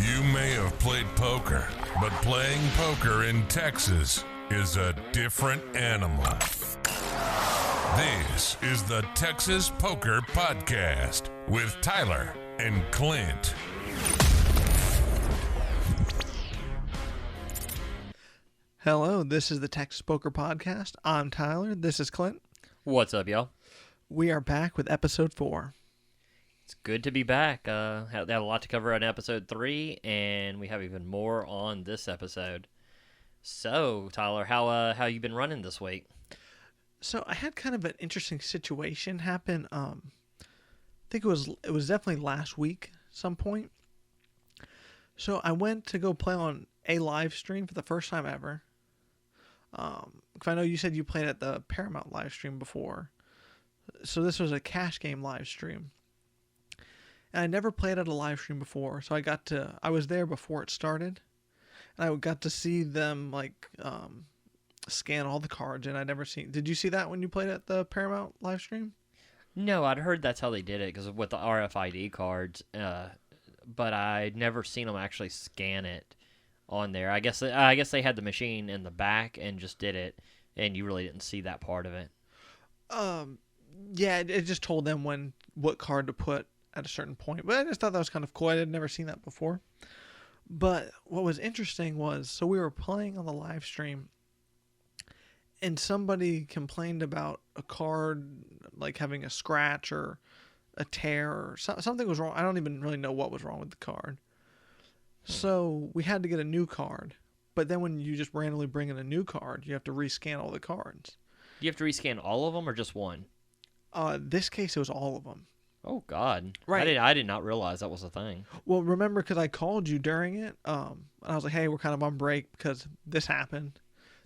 You may have played poker, but playing poker in Texas is a different animal. This is the Texas Poker Podcast with Tyler and Clint. Hello, this is the Texas Poker Podcast. I'm Tyler. This is Clint. What's up, y'all? We are back with episode 4. It's good to be back. Had a lot to cover on episode 3, and we have even more on this episode. So, Tyler, how you been running this week? So I had kind of an interesting situation happen. I think it was definitely last week, some point. So I went to go play on a live stream for the first time ever. Because I know you said you played at the Paramount live stream before. So this was a cash game live stream. And I never played at a live stream before, so I was there before it started. And I got to see them scan all the cards, and I'd never seen. Did you see that when you played at the Paramount live stream? No, I'd heard that's how they did it because with the RFID cards, but I'd never seen them actually scan it on there. I guess they had the machine in the back and just did it, and you really didn't see that part of it. Yeah, it just told them what card to put at a certain point. But I just thought that was kind of cool. I had never seen that before. But what was interesting was, so we were playing on the live stream, and somebody complained about a card like having a scratch or a tear or something was wrong. I don't even really know what was wrong with the card. So we had to get a new card. But then when you just randomly bring in a new card, you have to rescan all the cards. Do you have to rescan all of them or just one? This case, it was all of them. Oh, God. Right. I did not realize that was a thing. Well, remember, because I called you during it, and I was like, hey, we're kind of on break because this happened.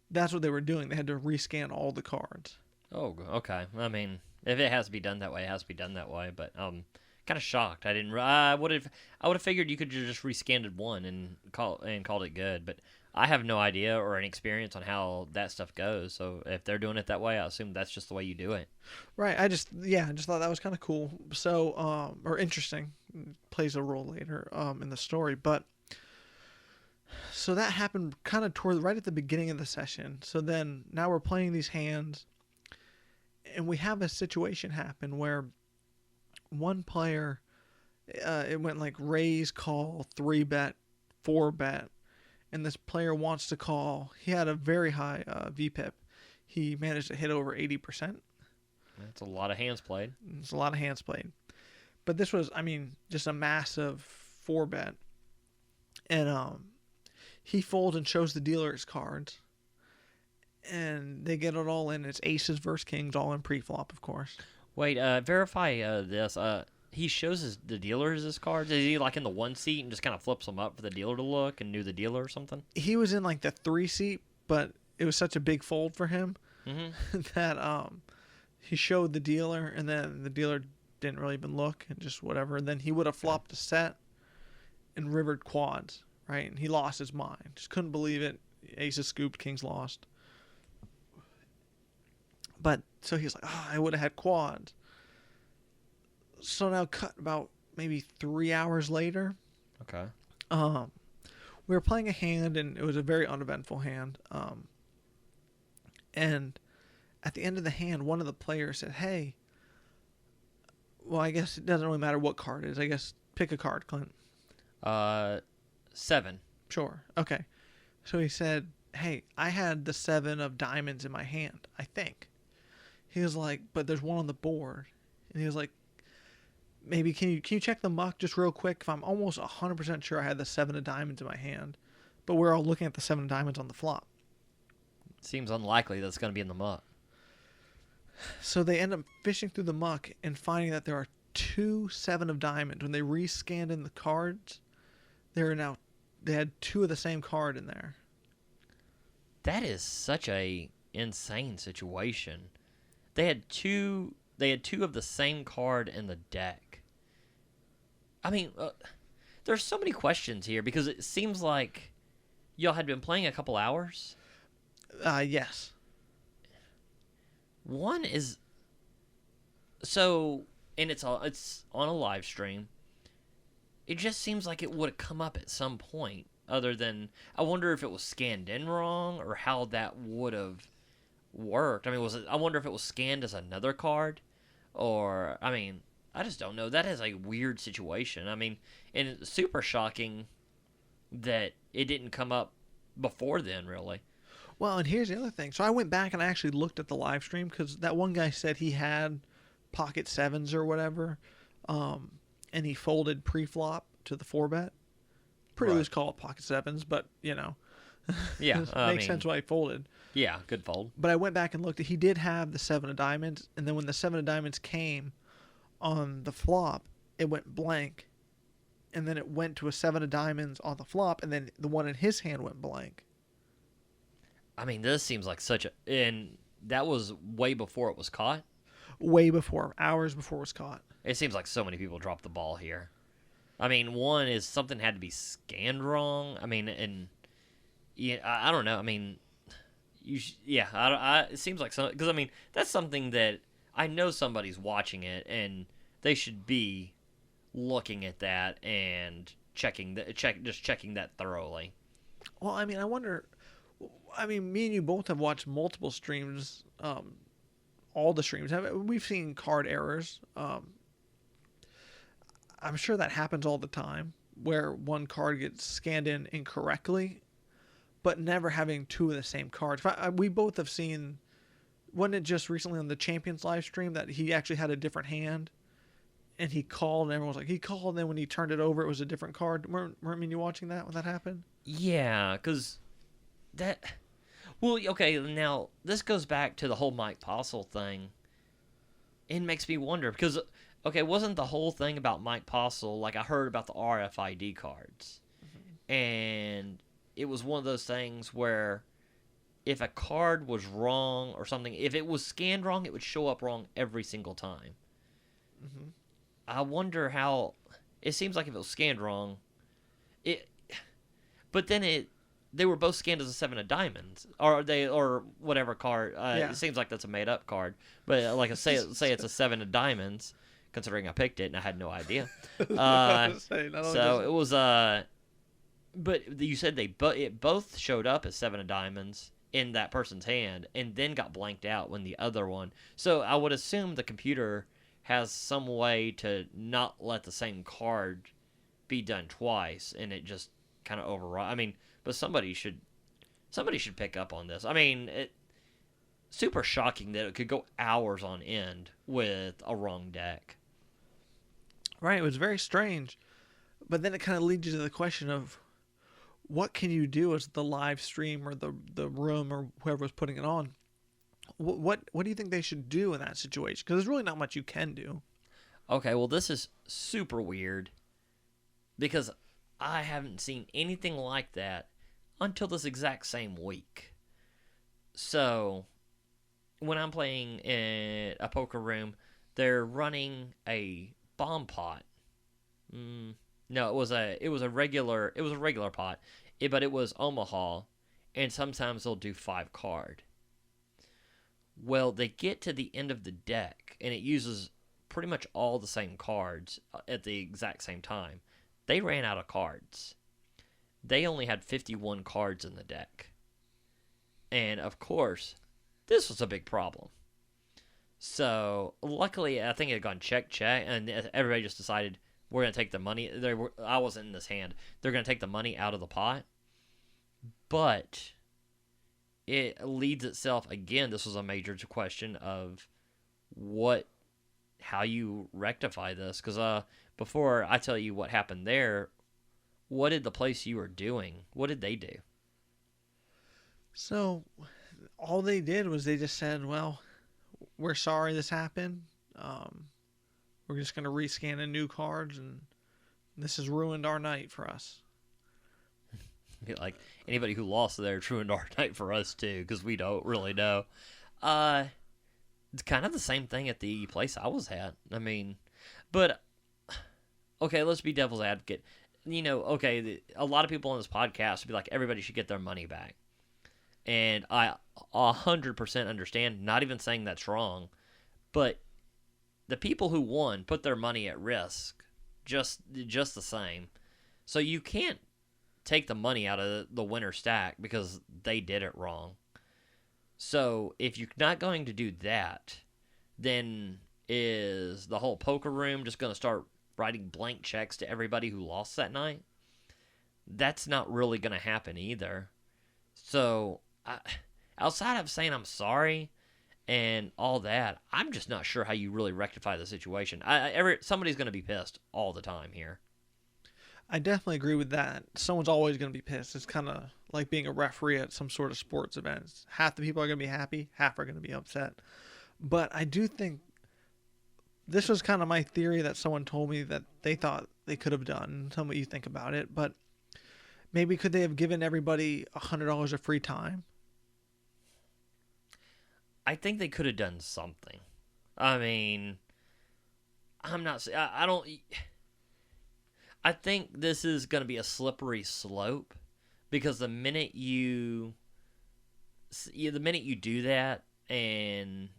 That's what they were doing. They had to rescan all the cards. Oh, okay. I mean, if it has to be done that way, it has to be done that way. But kind of shocked. I would have figured you could just rescanned one and called it good. But I have no idea or any experience on how that stuff goes. So if they're doing it that way, I assume that's just the way you do it. Right. I just thought that was kind of cool. So or interesting. Plays a role later in the story, but. So that happened kind of right at the beginning of the session. So then now we're playing these hands, and we have a situation happen where one player, it went like raise, call, 3-bet, 4-bet, and this player wants to call. He had a very high VPIP. He managed to hit over 80%. That's a lot of hands played. It's a lot of hands played. But this was, just a massive 4-bet. And he folds and shows the dealer his cards. And they get it all in. It's aces versus kings, all in pre-flop, of course. Wait, verify this. He shows the dealer his cards? Is he like in the 1 seat and just kind of flips them up for the dealer to look and knew the dealer or something? He was in like the 3 seat, but it was such a big fold for him that he showed the dealer, and then the dealer didn't really even look and just whatever. And then he would have flopped a set and rivered quads, right? And he lost his mind. Just couldn't believe it. Aces scooped, kings lost. But so he was like, I would have had quads. So now cut about maybe 3 hours later. Okay. We were playing a hand, and it was a very uneventful hand. And at the end of the hand, one of the players said, hey, well, I guess it doesn't really matter what card it is. I guess pick a card, Clint. 7. Sure. Okay. So he said, hey, I had the 7 of diamonds in my hand, I think. He was like, but there's one on the board. And he was like, maybe can you check the muck just real quick? If I'm almost 100% sure I had the 7 of diamonds in my hand. But we're all looking at the 7 of diamonds on the flop. Seems unlikely that's going to be in the muck. So they end up fishing through the muck and finding that there are 2 7 of diamonds. When they rescanned in the cards, they had 2 of the same card in there. That is such a insane situation. They had two of the same card in the deck. I mean, there's so many questions here because it seems like y'all had been playing a couple hours. Yes. One is so, and it's on a live stream. it just seems like it would have come up at some point. Other than, I wonder if it was scanned in wrong or how that would have worked. I mean, I wonder if it was scanned as another card, or I mean, I just don't know. That is a weird situation. I mean, and it's super shocking that it didn't come up before then, really. Well, and here's the other thing. So I went back and I actually looked at the live stream because that one guy said he had pocket sevens or whatever, and he folded pre-flop to the 4-bet. Pretty loose call it pocket sevens, but Yeah, makes sense why he folded. Yeah, good fold. But I went back and looked. He did have the 7 of diamonds, and then when the 7 of diamonds came on the flop, it went blank, and then it went to a 7 of diamonds on the flop, and then the one in his hand went blank. I mean, this seems like and that was way before it was caught. Way before, hours before it was caught. It seems like so many people dropped the ball here. I mean, one is something had to be scanned wrong. I mean, and yeah, I don't know. I mean, it seems like because I mean that's something that I know somebody's watching it and they should be looking at that and checking that thoroughly. Well, I mean, I wonder. I mean, me and you both have watched multiple streams. All the streams we've seen card errors. I'm sure that happens all the time where one card gets scanned in incorrectly, but never having two of the same cards. We both have seen, wasn't it just recently on the Champions live stream that he actually had a different hand and he called and everyone was like, he called, and then when he turned it over, it was a different card. Weren't you watching that when that happened? Yeah, because well, okay, now this goes back to the whole Mike Postle thing. It makes me wonder because, okay, wasn't the whole thing about Mike Postle, like I heard about the RFID cards, and it was one of those things where if a card was wrong or something, if it was scanned wrong, it would show up wrong every single time. Mm-hmm. I wonder how, it seems like if it was scanned wrong, but then they were both scanned as a 7 of diamonds, or whatever card. It seems like that's a made up card, but like say it's a 7 of diamonds, considering I picked it and I had no idea. So it was but you said it both showed up as 7 of diamonds in that person's hand, and then got blanked out when the other one. So I would assume the computer has some way to not let the same card be done twice, and it just kind of override. I mean. But somebody should pick up on this. I mean, super shocking that it could go hours on end with a wrong deck. Right, it was very strange. But then it kind of leads you to the question of what can you do as the live stream or the room or whoever was putting it on? What do you think they should do in that situation? Because there's really not much you can do. Okay, well, this is super weird because I haven't seen anything like that until this exact same week. So, when I'm playing in a poker room, they're running a bomb pot. No, it was a regular pot, but it was Omaha, and sometimes they'll do 5 card. Well, they get to the end of the deck, and it uses pretty much all the same cards at the exact same time. They ran out of cards. They only had 51 cards in the deck. And, of course, this was a big problem. So, luckily, I think it had gone check, and everybody just decided, we're going to take the money. I wasn't in this hand. They're going to take the money out of the pot. But it leads itself, again, this was a major question of how you rectify this. Because before I tell you what happened there, what did the place you were doing, what did they do? So, all they did was they just said, well, we're sorry this happened. We're just going to rescan the new cards, and this has ruined our night for us. Like, anybody who lost there, it's ruined our night for us, too, because we don't really know. It's kind of the same thing at the place I was at. I mean, but, okay, let's be devil's advocate. You know, okay, a lot of people on this podcast would be like, everybody should get their money back. And I 100% understand, not even saying that's wrong, but the people who won put their money at risk just the same. So you can't take the money out of the winner stack because they did it wrong. So if you're not going to do that, then is the whole poker room just going to start writing blank checks to everybody who lost that night? That's not really going to happen either. So outside of saying I'm sorry and all that, I'm just not sure how you really rectify the situation. Somebody's going to be pissed all the time here. I definitely agree with that. Someone's always going to be pissed. It's kind of like being a referee at some sort of sports events. Half the people are going to be happy, half are going to be upset. But I do think this was kind of my theory that someone told me that they thought they could have done. Tell me what you think about it. But maybe could they have given everybody $100 of free time? I think they could have done something. I mean, I don't. I think this is going to be a slippery slope because the minute you do that and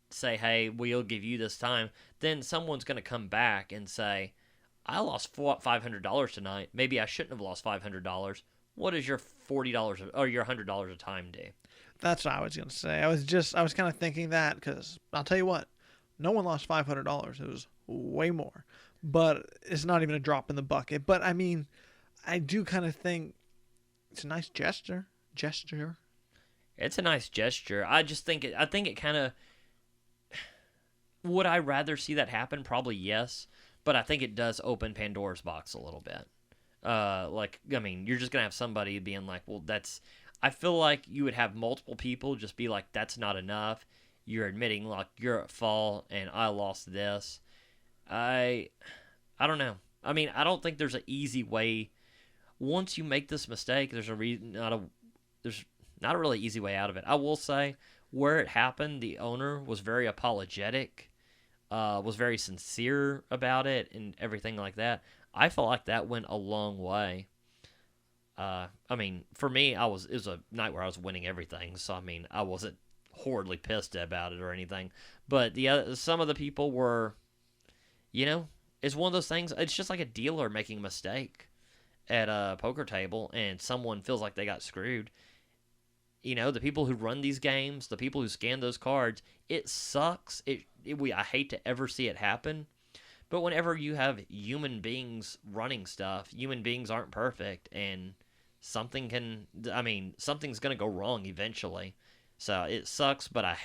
say, hey, we'll give you this time, then someone's going to come back and say, I lost $500 tonight. Maybe I shouldn't have lost $500. What does your $40 or your $100 of time do? That's what I was going to say. I was kind of thinking that because I'll tell you what, no one lost $500. It was way more. But it's not even a drop in the bucket. But, I mean, I do kind of think it's a nice gesture. It's a nice gesture. I think it kind of... Would I rather see that happen? Probably yes. But I think it does open Pandora's box a little bit. You're just going to have somebody being like, well, that's... I feel like you would have multiple people just be like, that's not enough. You're admitting, like, you're at fault and I lost this. I don't know. I mean, I don't think there's an easy way. Once you make this mistake, there's not a really easy way out of it. I will say, where it happened, the owner was very apologetic, was very sincere about it, and everything like that. I felt like that went a long way. I mean, for me, it was a night where I was winning everything, so I mean, I wasn't horribly pissed about it or anything. But some of the people were. You know, it's one of those things. It's just like a dealer making a mistake at a poker table and someone feels like they got screwed. You know, the people who run these games, the people who scan those cards, it sucks. I hate to ever see it happen. But whenever you have human beings running stuff, human beings aren't perfect and something's going to go wrong eventually. So it sucks, but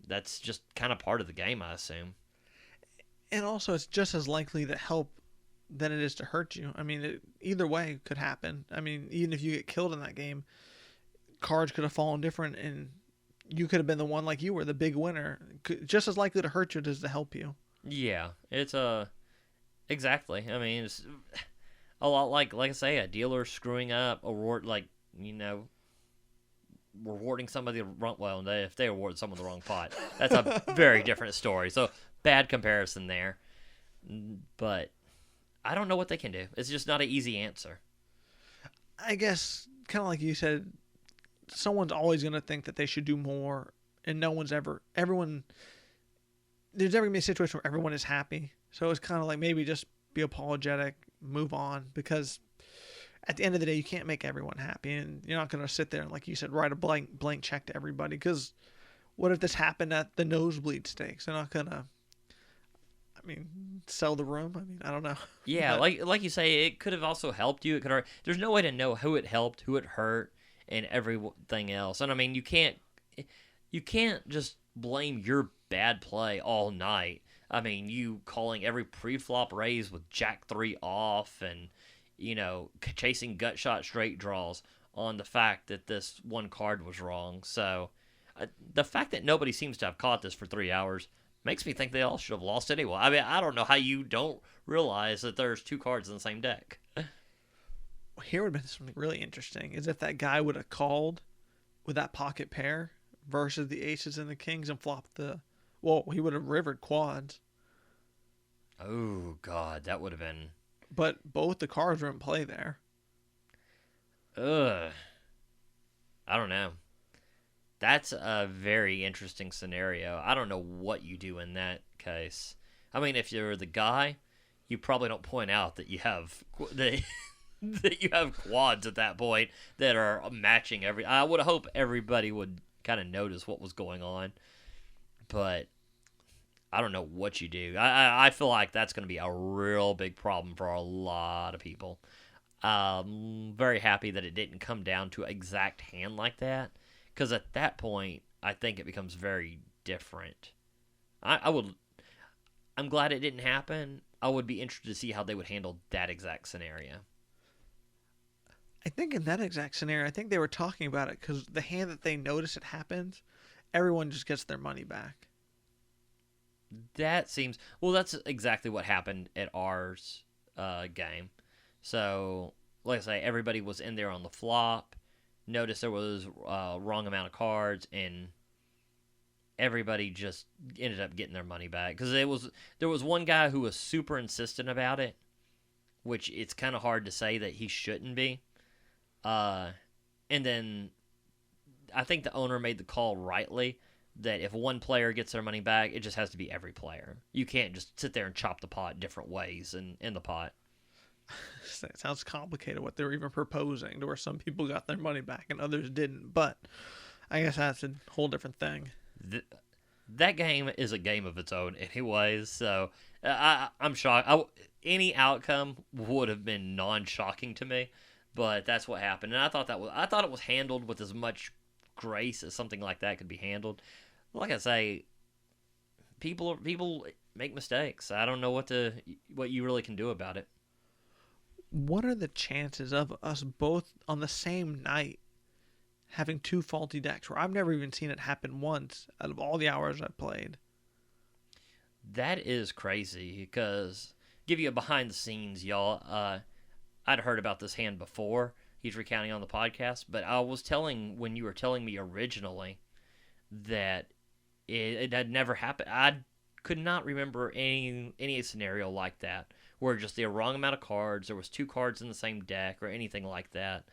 that's just kind of part of the game, I assume. And also, it's just as likely to help than it is to hurt you. I mean, either way could happen. I mean, even if you get killed in that game, cards could have fallen different, and you could have been the one, like you were, the big winner. Just as likely to hurt you as to help you. Yeah, it's exactly. I mean, it's a lot like I say, a dealer screwing up, rewarding somebody the wrong. Well, if they award someone the wrong pot, that's a very different story. So. Bad comparison there, but I don't know what they can do. It's just not an easy answer. I guess, kind of like you said, someone's always going to think that they should do more, and there's never going to be a situation where everyone is happy. So it's kind of like maybe just be apologetic, move on, because at the end of the day, you can't make everyone happy, and you're not going to sit there and, like you said, write a blank check to everybody, because what if this happened at the nosebleed stakes? They're not going to sell the room. I don't know. Yeah, like you say, it could have also helped you. It could. There's no way to know who it helped, who it hurt, and everything else. And I mean, you can't just blame your bad play all night. I mean, you calling every pre-flop raise with Jack 3 off, and chasing gut shot straight draws on the fact that this one card was wrong. So the fact that nobody seems to have caught this for 3 hours makes me think they all should have lost anyway. I mean, I don't know how you don't realize that there's two cards in the same deck. Here would have been something really interesting, is if that guy would have called with that pocket pair versus the aces and the kings and flopped he would have rivered quads. Oh, God, that would have been... But both the cards were in play there. Ugh. I don't know. That's a very interesting scenario. I don't know what you do in that case. I mean, if you're the guy, you probably don't point out that you have that you have quads at that point that are matching every. I would hope everybody would kind of notice what was going on, but I don't know what you do. I feel like that's going to be a real big problem for a lot of people. Very happy that it didn't come down to exact hand like that, because at that point, I think it becomes very different. I'm glad it didn't happen. I would be interested to see how they would handle that exact scenario. I think in that exact scenario, I think they were talking about it because the hand that they notice it happens, everyone just gets their money back. That seems... Well, that's exactly what happened at ours game. So, like I say, everybody was in there on the flop, noticed there was wrong amount of cards, and everybody just ended up getting their money back. Because there was one guy who was super insistent about it, which it's kind of hard to say that he shouldn't be. And then I think the owner made the call rightly that if one player gets their money back, it just has to be every player. You can't just sit there and chop the pot different ways in the pot. It sounds complicated what they were even proposing, to where some people got their money back and others didn't. But I guess that's a whole different thing. That game is a game of its own anyways, so I'm shocked. Any outcome would have been non-shocking to me, but that's what happened. And I thought it was handled with as much grace as something like that could be handled. Like I say, people make mistakes. I don't know what you really can do about it. What are the chances of us both on the same night having two faulty decks, where I've never even seen it happen once out of all the hours I've played? That is crazy, because give you a behind the scenes, y'all. I'd heard about this hand before. He's recounting on the podcast, but I was when you were telling me originally that it had never happened. I could not remember any scenario like that where just the wrong amount of cards, there was two cards in the same deck or anything like that,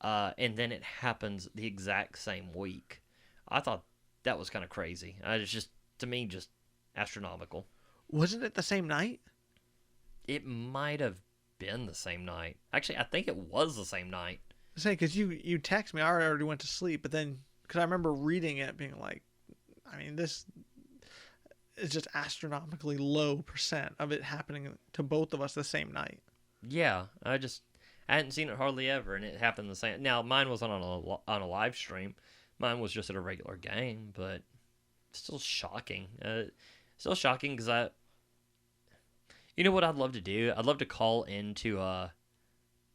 and then it happens the exact same week. I thought that was kind of crazy. It's just, to me, just astronomical. Wasn't it the same night? It might have been the same night. Actually, I think it was the same night. I say, because you text me, I already went to sleep, but then, because I remember reading it being like, I mean, this is just astronomically low percent of it happening to both of us the same night. Yeah, I hadn't seen it hardly ever, and it happened the same. Now, mine wasn't on a live stream. Mine was just at a regular game, but still shocking. Still shocking because you know what I'd love to do? I'd love to call into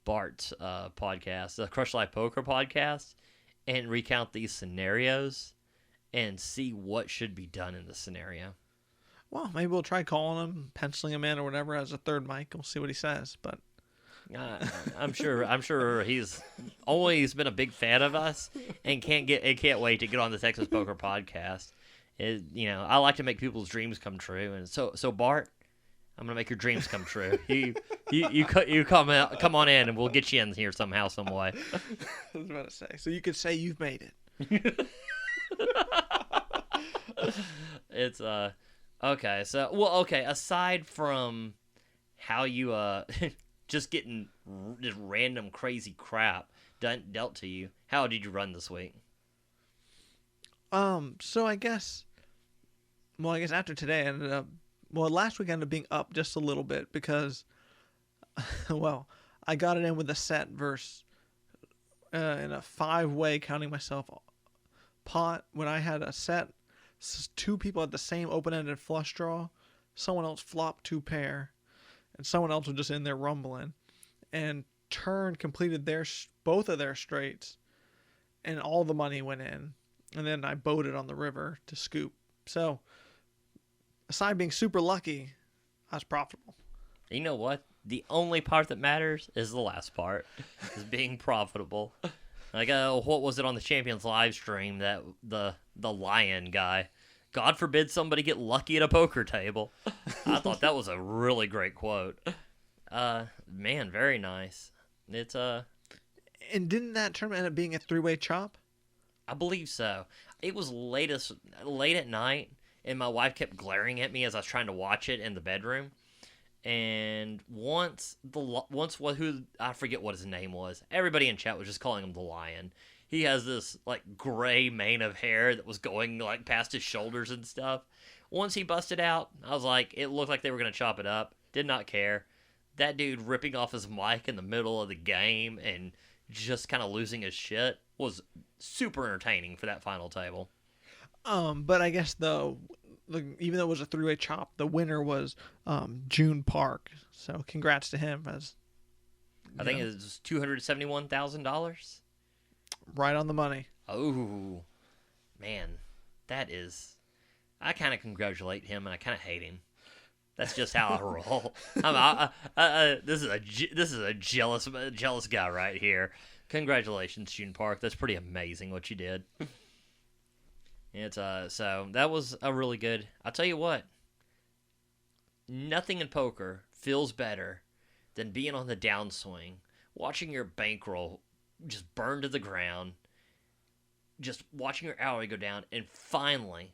Bart's podcast, the Crush Life Poker podcast, and recount these scenarios and see what should be done in the scenario. Well, maybe we'll try calling him, penciling him in or whatever as a third mic. We'll see what he says. But I'm sure he's always been a big fan of us and can't wait to get on the Texas Poker podcast. I like to make people's dreams come true, and so Bart, I'm gonna make your dreams come true. You come on in, and we'll get you in here somehow, some way. I was about to say, so you could say you've made it. It's okay. So aside from how you just getting just random crazy crap dealt to you, how did you run this week? So I guess after today I ended up. Well, last week I ended up being up just a little bit because, I got it in with a set versus in a 5-way, counting myself, pot. When I had a set, two people had the same open-ended flush draw. Someone else flopped 2 pair, and someone else was just in there rumbling. And turn completed both of their straights, and all the money went in. And then I boated on the river to scoop. So, aside being super lucky, I was profitable. You know what? The only part that matters is the last part, is being profitable. Like, what was it on the Champions live stream that the lion guy? God forbid somebody get lucky at a poker table. I thought that was a really great quote. Man, very nice. It's And didn't that tournament end up being a 3-way chop? I believe so. It was late at night, and my wife kept glaring at me as I was trying to watch it in the bedroom. And once who I forget what his name was. Everybody in chat was just calling him the Lion. He has this like gray mane of hair that was going like past his shoulders and stuff. Once he busted out, I was like, it looked like they were gonna chop it up. Did not care. That dude ripping off his mic in the middle of the game and just kind of losing his shit was super entertaining for that final table. But I guess even though it was a three-way chop, the winner was June Park. So congrats to him. I think it was $271,000. Right on the money. Oh, man, that is. I kind of congratulate him, and I kind of hate him. That's just how I roll. This is a jealous guy right here. Congratulations, June Park. That's pretty amazing what you did. It's so that was a really good. I'll tell you what. Nothing in poker feels better than being on the downswing, watching your bankroll just burn to the ground, just watching your hourly go down, and finally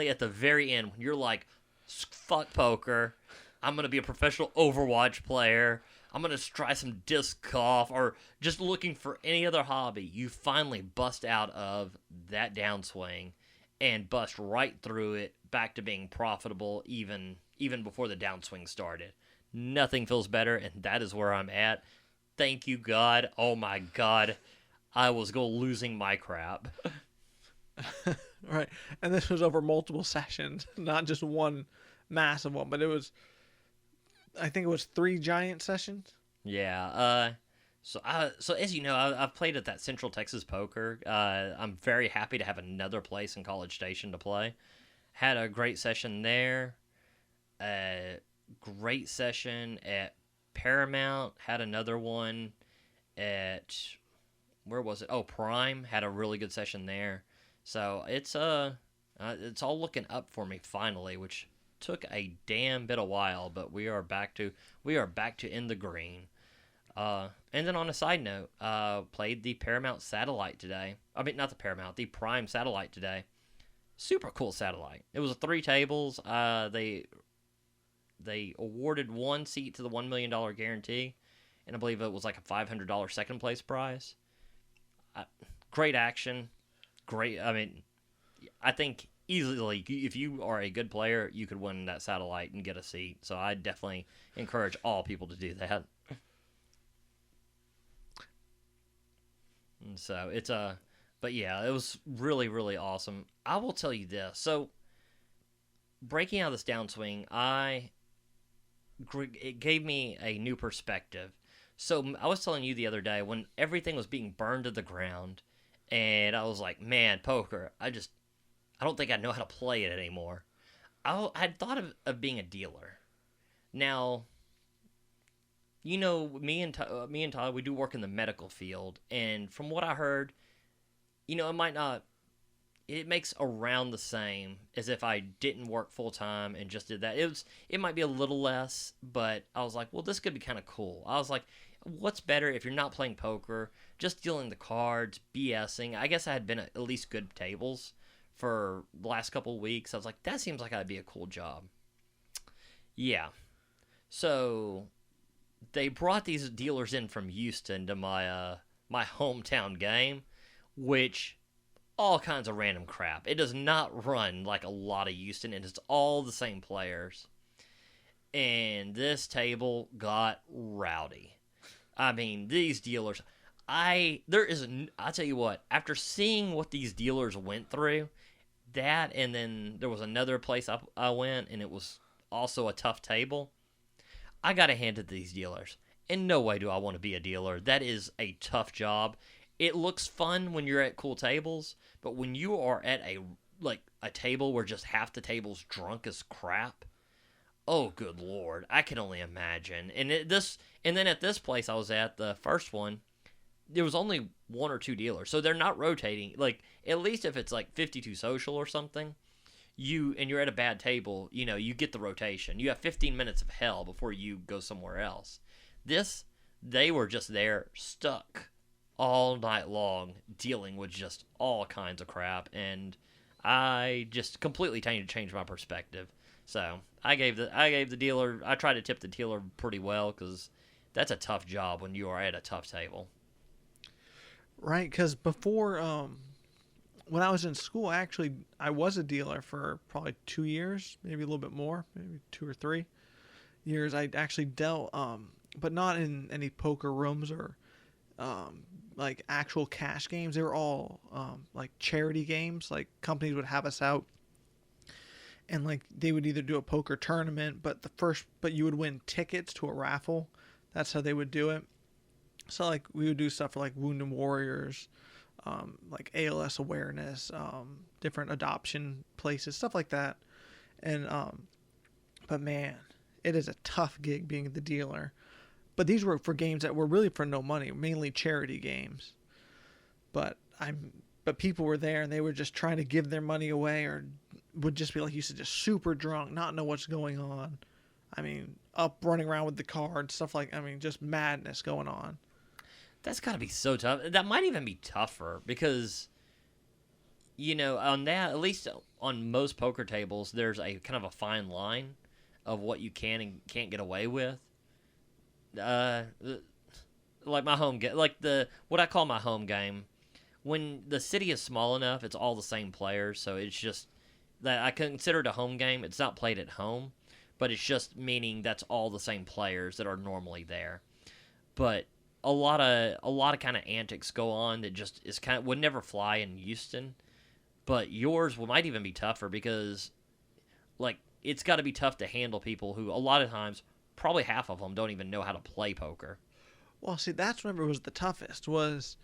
at the very end, when you're like, fuck poker, I'm gonna be a professional Overwatch player, I'm gonna try some disc golf, or just looking for any other hobby, you finally bust out of that downswing and bust right through it back to being profitable even before the downswing started. Nothing feels better, and that is where I'm at. Thank you, God. Oh my God, I was losing my crap. Right, and this was over multiple sessions, not just one massive one, but I think it was 3 giant sessions. Yeah. So as you know, I've played at that Central Texas Poker. I'm very happy to have another place in College Station to play. Had a great session there. Great session at Paramount. Had another one at, where was it? Oh, Prime. Had a really good session there. So it's all looking up for me finally, which took a damn bit of while, but we are back to in the green. And then on a side note, played the Paramount satellite today. I mean, not the Paramount, the Prime satellite today. Super cool satellite. It was 3 tables. They awarded 1 seat to the $1 million guarantee, and I believe it was like a $500 second place prize. Great action. Great. I mean, I think easily, if you are a good player, you could win that satellite and get a seat. So I definitely encourage all people to do that. And so it's but yeah, it was really, really awesome. I will tell you this. So breaking out of this downswing, it gave me a new perspective. So I was telling you the other day when everything was being burned to the ground, and I was like, man, poker, I don't think I know how to play it anymore. I had thought of being a dealer. Now, you know, me and Tyler, we do work in the medical field, and from what I heard, you know, it makes around the same as if I didn't work full time and just did that. It might be a little less, but I was like, well, this could be kind of cool. I was like, what's better if you're not playing poker, just dealing the cards, BSing? I guess I had been at least good tables for the last couple of weeks. I was like, that seems like that'd be a cool job. Yeah. So they brought these dealers in from Houston to my hometown game, which all kinds of random crap. It does not run like a lot of Houston, and it's all the same players. And this table got rowdy. I mean, these dealers, I tell you what, after seeing what these dealers went through, that, and then there was another place I went, and it was also a tough table. I got to hand it to these dealers. In no way do I want to be a dealer. That is a tough job. It looks fun when you're at cool tables, but when you are at a table where just half the table's drunk as crap, oh good Lord, I can only imagine. And then at this place I was at, the first one, there was only 1 or 2 dealers, so they're not rotating. Like, at least if it's like 52 social or something, you're at a bad table, you know, you get the rotation. You have 15 minutes of hell before you go somewhere else. They were just there, stuck all night long, dealing with just all kinds of crap, and I just completely changed my perspective. So I gave the dealer. I tried to tip the dealer pretty well because that's a tough job when you are at a tough table. Right, because before, when I was in school, I was a dealer for probably 2 years, maybe a little bit more, maybe 2 or 3 years. I actually dealt, but not in any poker rooms or like actual cash games. They were all like charity games. Like companies would have us out, and like they would either do a poker tournament, but you would win tickets to a raffle. That's how they would do it. So like we would do stuff for like Wounded Warriors, like ALS awareness, different adoption places, stuff like that. And but man, it is a tough gig being the dealer. But these were for games that were really for no money, mainly charity games. But people were there and they were just trying to give their money away, or would just be like you said, just super drunk, not know what's going on. I mean, up running around with the cards, stuff like, I mean, just madness going on. That's got to be so tough. That might even be tougher because, on that, at least on most poker tables, there's a kind of a fine line of what you can and can't get away with. Like my home game, what I call my home game, when the city is small enough, it's all the same players, so it's just that I consider it a home game. It's not played at home, but it's just meaning that's all the same players that are normally there. But a lot of kind of antics go on that just would never fly in Houston, but yours might even be tougher because, like, it's got to be tough to handle people who a lot of times, probably half of them don't even know how to play poker. Well, see, that's whenever it was the toughest. Was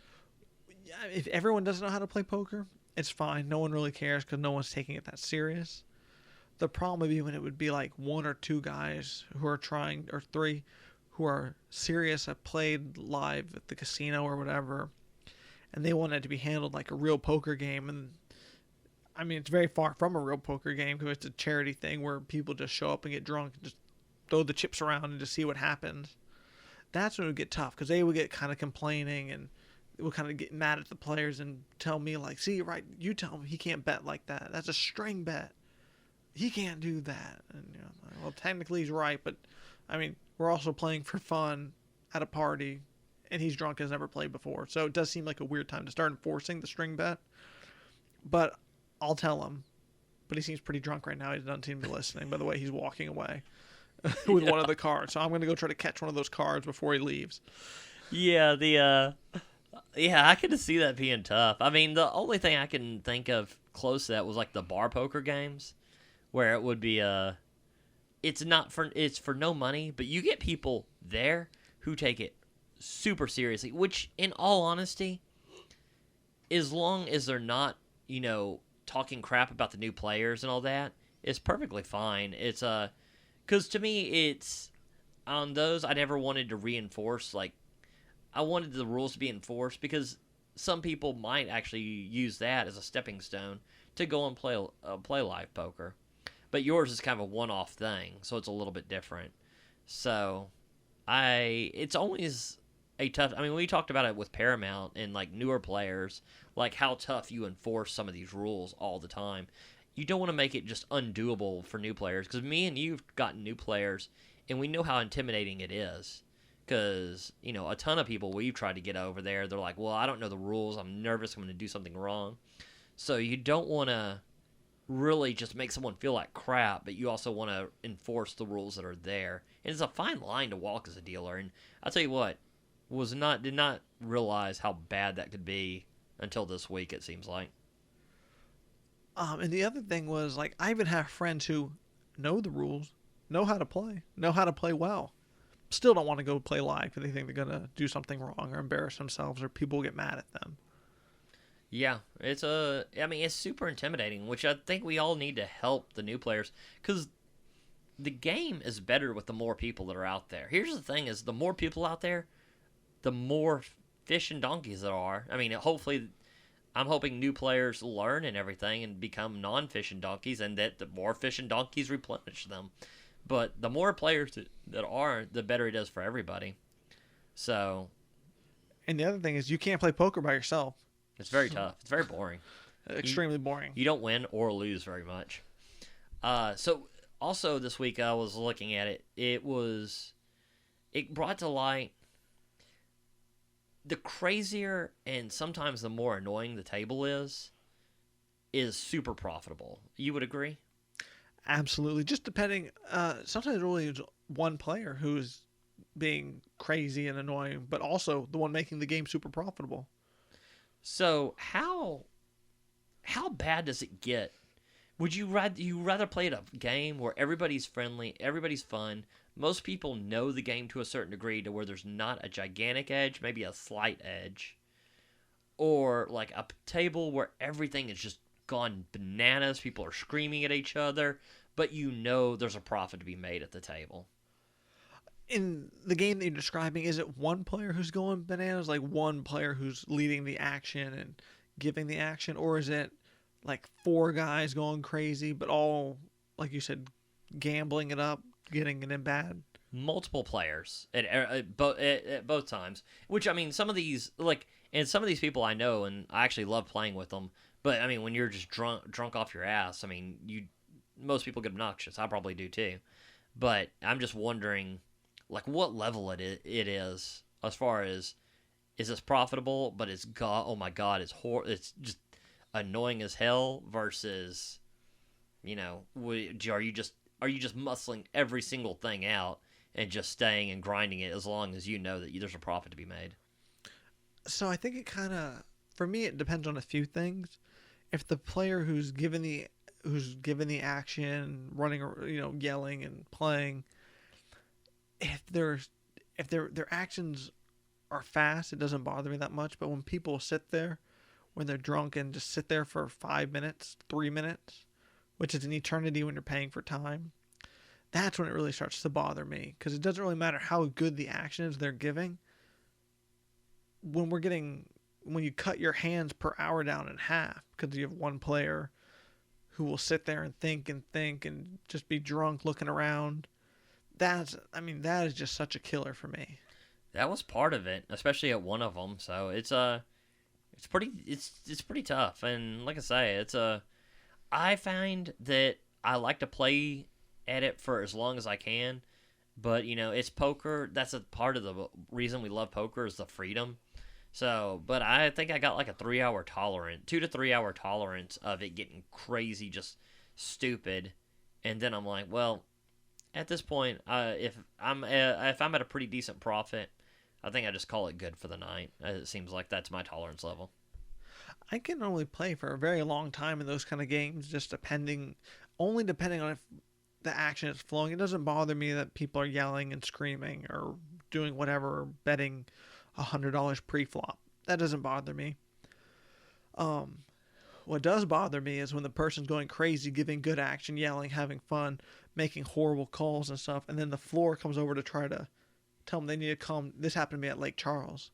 if everyone doesn't know how to play poker, it's fine. No one really cares because no one's taking it that serious. The problem would be when it would be like one or two guys who are trying, or three, who are serious, have played live at the casino or whatever, and they want it to be handled like a real poker game. And I mean, it's very far from a real poker game because it's a charity thing where people just show up and get drunk and just throw the chips around and just see what happens. That's when it would get tough because they would get kind of complaining and it would kind of get mad at the players and tell me like, see, right, you tell him he can't bet like that. That's a string bet. He can't do that. And well, technically he's right, but I mean, we're also playing for fun at a party, and he's drunk, has never played before. So it does seem like a weird time to start enforcing the string bet. But I'll tell him. But he seems pretty drunk right now. He doesn't seem to be listening. By the way, he's walking away with one of the cards. So I'm going to go try to catch one of those cards before he leaves. Yeah, I could see that being tough. I mean, the only thing I can think of close to that was like the bar poker games, where it would be it's for no money, but you get people there who take it super seriously, which in all honesty, as long as they're not, talking crap about the new players and all that, it's perfectly fine. It's cuz to me it's on those I never wanted to reinforce, like I wanted the rules to be enforced because some people might actually use that as a stepping stone to go and play live poker. But yours is kind of a one-off thing, so it's a little bit different. So, it's always a tough. I mean, we talked about it with Paramount and like newer players, like how tough you enforce some of these rules all the time. You don't want to make it just undoable for new players because me and you've gotten new players, and we know how intimidating it is. Because a ton of people we've tried to get over there, they're like, "Well, I don't know the rules. I'm nervous. I'm going to do something wrong." So you don't want to really just make someone feel like crap, but you also want to enforce the rules that are there. And it's a fine line to walk as a dealer. And I'll tell you what, did not realize how bad that could be until this week, it seems like. And the other thing was, like, I even have friends who know the rules, know how to play well. Still don't want to go play live because they think they're going to do something wrong or embarrass themselves or people will get mad at them. Yeah, it's super intimidating, which I think we all need to help the new players because the game is better with the more people that are out there. Here's the thing is the more people out there, the more fish and donkeys there are. I mean, hopefully, I'm hoping new players learn and everything and become non-fish and donkeys and that the more fish and donkeys replenish them. But the more players that are, the better it is for everybody. So. And the other thing is you can't play poker by yourself. It's very tough. It's very boring. extremely boring. You don't win or lose very much. So also this week I was looking at it. It brought to light the crazier and sometimes the more annoying the table is super profitable. You would agree? Absolutely. Just depending, sometimes it really is one player who's being crazy and annoying, but also the one making the game super profitable. So how bad does it get? Would you rather play a game where everybody's friendly, everybody's fun, most people know the game to a certain degree to where there's not a gigantic edge, maybe a slight edge, or like a table where everything is just gone bananas, people are screaming at each other, but you know there's a profit to be made at the table? In the game that you're describing, is it one player who's going bananas, like one player who's leading the action and giving the action, or is it like four guys going crazy, but all, like you said, gambling it up, getting it in bad? Multiple players at both times. Which, I mean, some of these people I know, and I actually love playing with them. But I mean, when you're just drunk off your ass, I mean, most people get obnoxious. I probably do too. But I'm just wondering, like, what level it is as far as, is this profitable? But oh my god, it's just annoying as hell. Versus, are you just muscling every single thing out and just staying and grinding it as long as you know that there's a profit to be made? So I think for me, it depends on a few things. If the player who's given the action, running, yelling and playing, if their actions are fast, it doesn't bother me that much. But when people sit there, when they're drunk and just sit there for 5 minutes, 3 minutes, which is an eternity when you're paying for time, that's when it really starts to bother me. Because it doesn't really matter how good the action is they're giving. When you cut your hands per hour down in half because you have one player who will sit there and think and just be drunk looking around, that is just such a killer for me. That was part of it, especially at one of them. So it's pretty tough. And like I say, I find that I like to play at it for as long as I can, but it's poker. That's a part of the reason we love poker, is the freedom. So, but I think I got like a 2 to 3 hour tolerance of it getting crazy, just stupid. And then I'm like, well, at this point, if I'm at a pretty decent profit, I think I just call it good for the night. It seems like that's my tolerance level. I can only play for a very long time in those kind of games, just depending on if the action is flowing. It doesn't bother me that people are yelling and screaming or doing whatever, or betting $100 pre-flop. That doesn't bother me. What does bother me is when the person's going crazy, giving good action, yelling, having fun, making horrible calls and stuff, and then the floor comes over to try to tell them they need to calm. This happened to me at Lake Charles.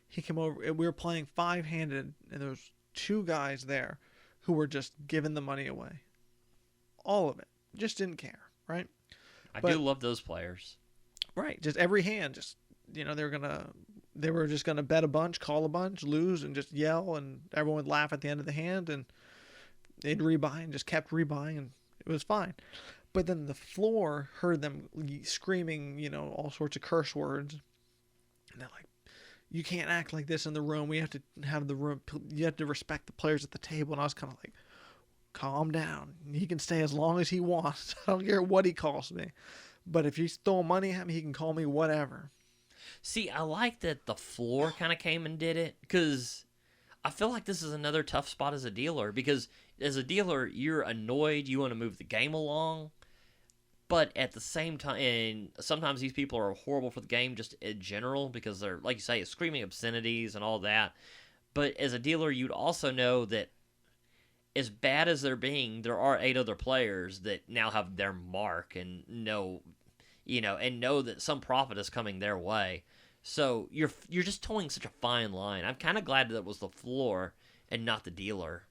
He came over, we were playing 5-handed, and there was 2 guys there who were just giving the money away. All of it. Just didn't care, right? I do love those players. Right. Just every hand, just, they were just going to bet a bunch, call a bunch, lose, and just yell, and everyone would laugh at the end of the hand, and they'd rebuy and just kept rebuying, and it was fine. But then the floor heard them screaming, all sorts of curse words. And they're like, you can't act like this in the room. We have to have the room. You have to respect the players at the table. And I was kind of like, calm down. He can stay as long as he wants. I don't care what he calls me. But if he's throwing money at me, he can call me whatever. See, I like that the floor kind of came and did it, because I feel like this is another tough spot as a dealer, because as a dealer, you're annoyed. You want to move the game along. But at the same time, and sometimes these people are horrible for the game just in general, because they're, like you say, screaming obscenities and all that. But as a dealer, you'd also know that as bad as they're being, there are 8 other players that now have their mark and know that some profit is coming their way. So you're just towing such a fine line. I'm kind of glad that it was the floor and not the dealer.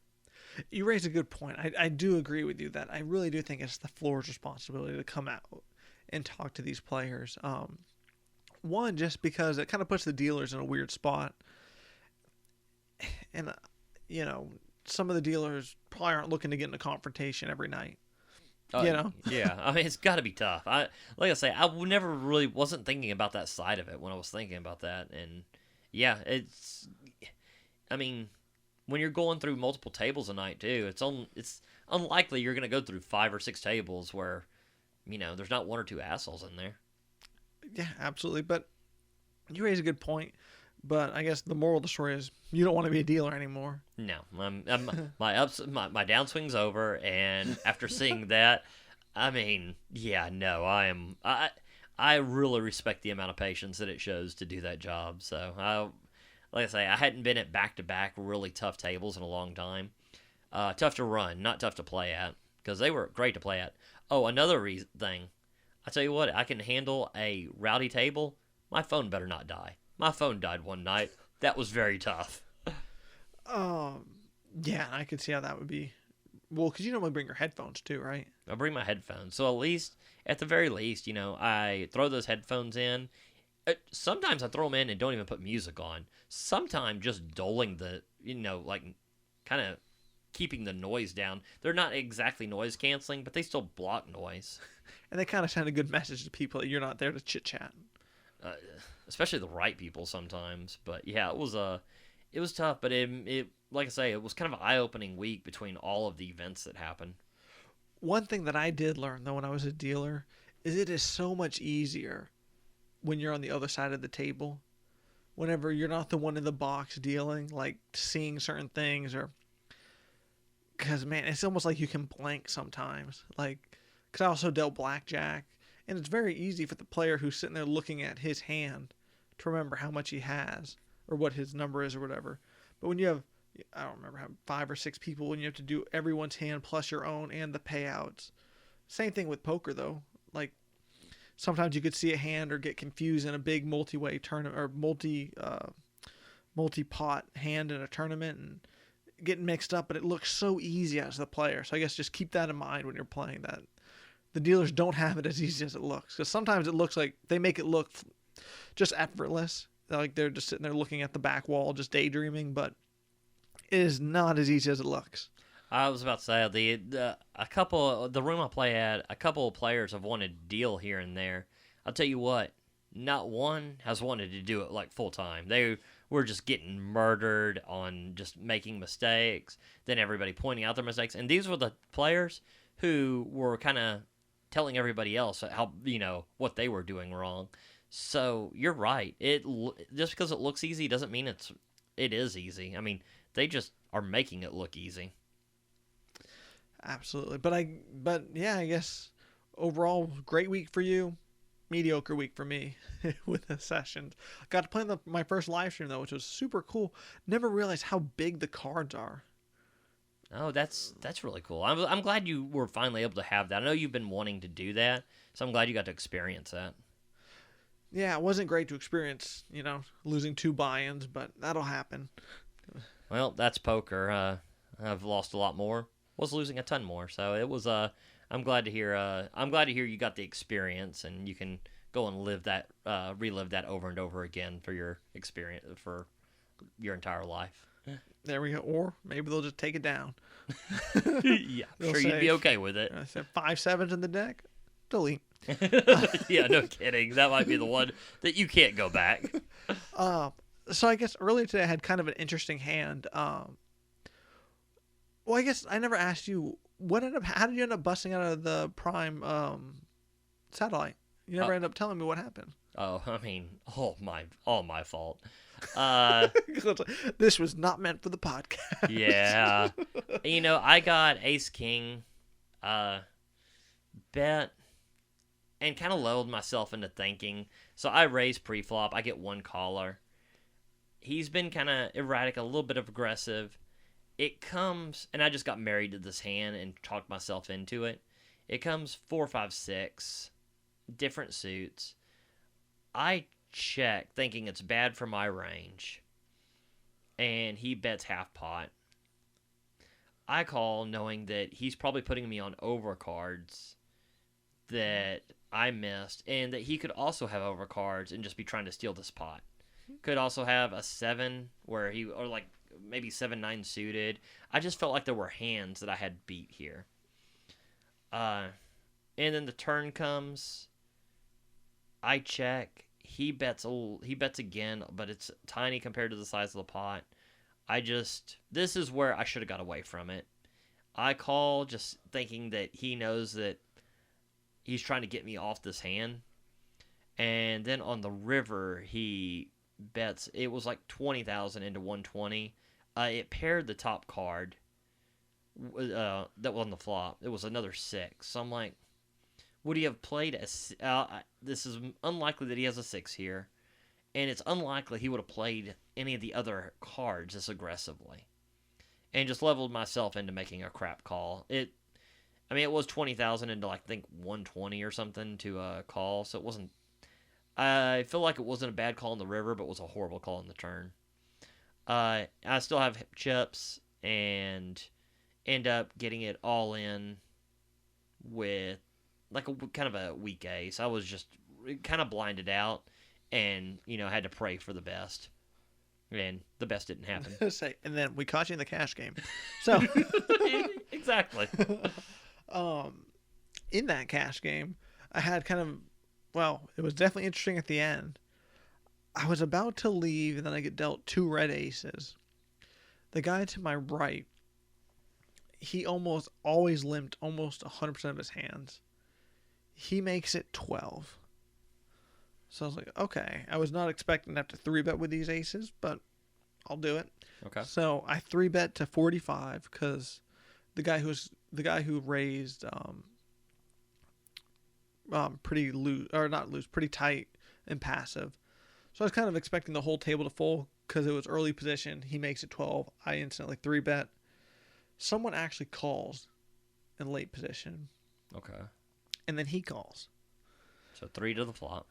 You raise a good point. I do agree with you that I really do think it's the floor's responsibility to come out and talk to these players. One, just because it kind of puts the dealers in a weird spot. And, some of the dealers probably aren't looking to get in a confrontation every night. Yeah. I mean, it's got to be tough. Like I say, I never really wasn't thinking about that side of it when I was thinking about that, and yeah, it's. I mean, when you're going through multiple tables a night too, it's unlikely you're going to go through 5 or 6 tables where, there's not 1 or 2 assholes in there. Yeah, absolutely. But you raise a good point. But I guess the moral of the story is you don't want to be a dealer anymore. No, my downswing's over, and after seeing that, I mean, yeah, no, I really respect the amount of patience that it shows to do that job. So, like I say, I hadn't been at back-to-back really tough tables in a long time. Tough to run, not tough to play at, because they were great to play at. Oh, another thing, I tell you what, I can handle a rowdy table. My phone better not die. My phone died one night. That was very tough. Yeah, I could see how that would be. Well, because you normally bring your headphones too, right? I bring my headphones. So at the very least, I throw those headphones in. Sometimes I throw them in and don't even put music on. Sometimes just doling kind of keeping the noise down. They're not exactly noise canceling, but they still block noise. And they kind of send a good message to people that you're not there to chit-chat. Especially the right people sometimes. But yeah, it was tough. But it like I say, it was kind of an eye-opening week between all of the events that happened. One thing that I did learn though when I was a dealer is it is so much easier when you're on the other side of the table. Whenever you're not the one in the box dealing, like seeing certain things, or because man, it's almost like you can blank sometimes. Like, because I also dealt blackjack, and it's very easy for the player who's sitting there looking at his hand to remember how much he has or what his number is or whatever. But when you have, I don't remember how 5 or 6 people, when you have to do everyone's hand plus your own and the payouts. Same thing with poker though. Like sometimes you could see a hand or get confused in a big multi-way tournament or multi-pot hand in a tournament and get mixed up, but it looks so easy as the player. So I guess just keep that in mind when you're playing that. The dealers don't have it as easy as it looks, because sometimes it looks like they make it look just effortless. Like they're just sitting there looking at the back wall, just daydreaming, but it is not as easy as it looks. I was about to say the room I play at, a couple of players have wanted to deal here and there. I'll tell you what, not one has wanted to do it like full time. They were just getting murdered on just making mistakes, then everybody pointing out their mistakes, and these were the players who were kind of telling everybody else how what they were doing wrong. So you're right. Just because it looks easy doesn't mean it is easy. I mean, they just are making it look easy. Absolutely. But yeah, I guess overall great week for you, mediocre week for me with the sessions. Got to play my first live stream though, which was super cool. Never realized how big the cards are. Oh, that's really cool. I'm glad you were finally able to have that. I know you've been wanting to do that, so I'm glad you got to experience that. Yeah, it wasn't great to experience, losing 2 buy-ins, but that'll happen. Well, that's poker. I've lost a lot more. Was losing a ton more. So it was. I'm glad to hear. I'm glad to hear you got the experience and you can go and relive that over and over again for your experience for your entire life. There we go. Or maybe they'll just take it down. Yeah, I'm sure you'd be okay with it. I said 5 7s in the deck. Delete. Yeah, no kidding. That might be the one that you can't go back. So I guess earlier today I had kind of an interesting hand. Well, I guess I never asked you how did you end up busting out of the Prime satellite? You never ended up telling me what happened. Oh, I mean, all my fault. This was not meant for the podcast. Yeah. I got Ace King bet and kind of lulled myself into thinking. So I raise pre-flop. I get 1 caller. He's been kind of erratic, a little bit of aggressive. It comes, and I just got married to this hand and talked myself into it. It comes 4, 5, 6, different suits. I check thinking it's bad for my range, and he bets half pot. I call knowing that he's probably putting me on overcards that I missed, and that he could also have overcards and just be trying to steal this pot. Could also have a 7 where maybe 7-9 suited. I just felt like there were hands that I had beat here. And then the turn comes. I check. He bets again, but it's tiny compared to the size of the pot. This is where I should have got away from it. I call just thinking that he knows that he's trying to get me off this hand. And then on the river, he bets. It was like 20,000 into 120. It paired the top card that was on the flop. It was another 6. So I'm like, would he have played this is unlikely that he has a 6 here. And it's unlikely he would have played any of the other cards this aggressively. And just leveled myself into making a crap call. It was 20,000 into, like, I think 120 or something to call. So it wasn't. I feel like it wasn't a bad call in the river, but was a horrible call in the turn. I still have chips and end up getting it all in with like a kind of a weak ace. I was just kind of blinded out and, had to pray for the best. And the best didn't happen. And then we caught you in the cash game. So exactly. In that cash game, I had it was definitely interesting at the end. I was about to leave, and then I get dealt 2 red aces. The guy to my right, he almost always limped almost 100% of his hands. He makes it 12. So I was like, okay. I was not expecting to have to 3-bet with these aces, but I'll do it. Okay. So I 3-bet to 45 because the guy who raised pretty loose, or not loose, pretty tight and passive. So I was kind of expecting the whole table to fold because it was early position. He makes it 12. I instantly 3-bet. Someone actually calls in late position. Okay. And then he calls. So 3 to the flop.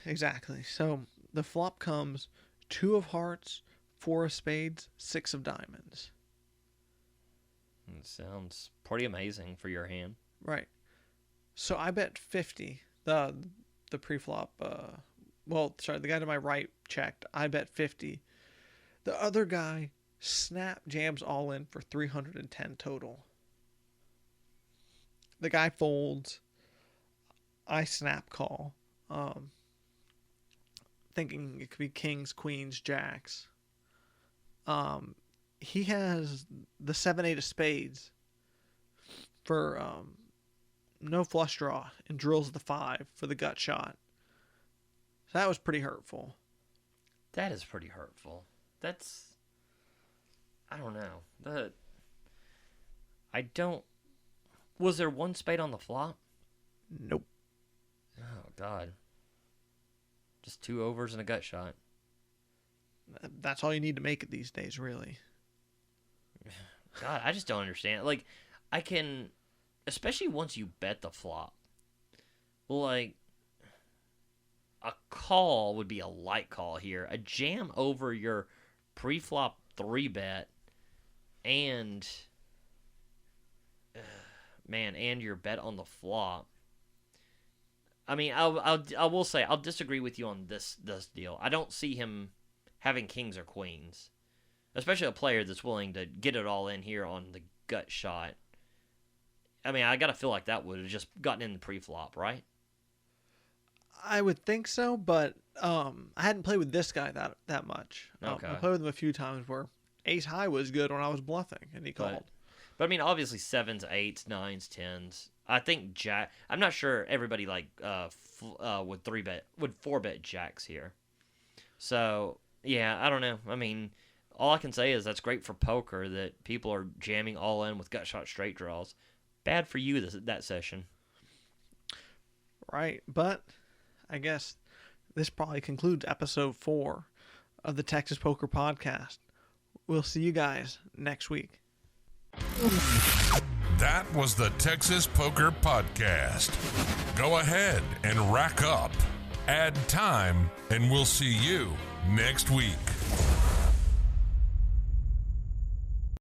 Exactly. So the flop comes 2 of hearts, 4 of spades, 6 of diamonds. It sounds pretty amazing for your hand. Right. So I bet 50. The pre-flop, the guy to my right checked. I bet 50. The other guy snap jams all in for 310 total. The guy folds. I snap call. Thinking it could be kings, queens, jacks. He has the 7-8 of spades for no flush draw and drills the 5 for the gut shot. So that was pretty hurtful. That is pretty hurtful. I don't know. Was there 1 spade on the flop? Nope. Oh, God. Just 2 overs and a gut shot. That's all you need to make it these days, really. God, I just don't understand. Like, I can, especially once you bet the flop, like, a call would be a light call here. A jam over your pre-flop 3-bet and, and your bet on the flop. I mean, I will say I'll disagree with you on this deal. I don't see him having kings or queens, especially a player that's willing to get it all in here on the gut shot. I mean, I gotta feel like that would have just gotten in the pre-flop, right? I would think so, but I hadn't played with this guy that much. Okay. I played with him a few times where ace high was good when I was bluffing, and he called. But I mean, obviously 7s, 8s, 9s, 10s. I think jack. I'm not sure everybody would 4-bet jacks here. So yeah, I don't know. I mean, all I can say is that's great for poker that people are jamming all in with gut shot straight draws. Bad for you that session. Right, but I guess this probably concludes episode 4 of the Texas Poker Podcast. We'll see you guys next week. That was the Texas Poker Podcast. Go ahead and rack up, add time, and we'll see you next week.